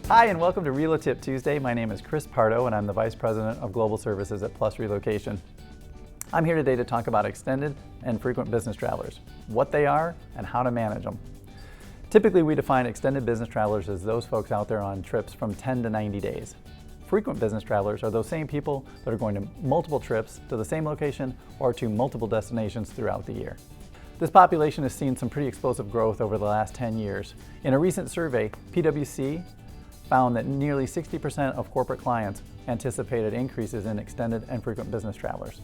Hi, and welcome to Relotip Tuesday. My name is Chris Pardo, and I'm the Vice President of Global Services at Plus Relocation. I'm here today to talk about extended and frequent business travelers, what they are, and how to manage them. Typically, we define extended business travelers as those folks out there on trips from 10 to 90 days. Frequent business travelers are those same people that are going to multiple trips to the same location or to multiple destinations throughout the year. This population has seen some pretty explosive growth over the last 10 years. In a recent survey, PwC found that nearly 60% of corporate clients anticipated increases in extended and frequent business travelers.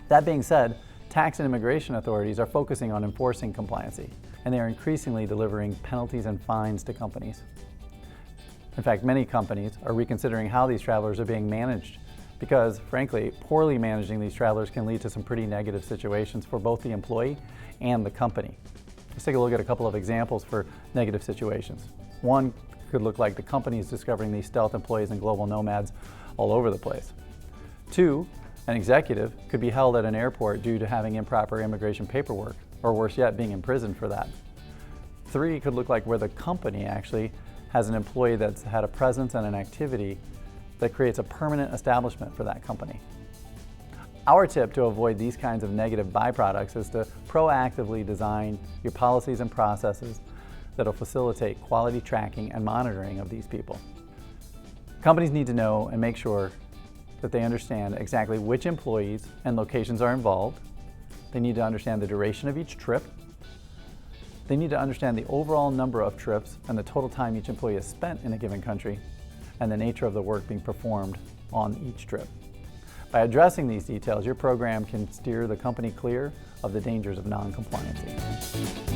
That being said, tax and immigration authorities are focusing on enforcing compliancy, and they are increasingly delivering penalties and fines to companies. In fact, many companies are reconsidering how these travelers are being managed because, frankly, poorly managing these travelers can lead to some pretty negative situations for both the employee and the company. Let's take a look at a couple of examples for negative situations. One could look like the company is discovering these stealth employees and global nomads all over the place. Two, an executive could be held at an airport due to having improper immigration paperwork, or worse yet, being imprisoned for that. Three could look like where the company actually has an employee that's had a presence and an activity that creates a permanent establishment for that company. Our tip to avoid these kinds of negative byproducts is to proactively design your policies and processes that will facilitate quality tracking and monitoring of these people. Companies need to know and make sure that they understand exactly which employees and locations are involved. They need to understand the duration of each trip. They need to understand the overall number of trips and the total time each employee has spent in a given country, and the nature of the work being performed on each trip. By addressing these details, your program can steer the company clear of the dangers of non-compliancy.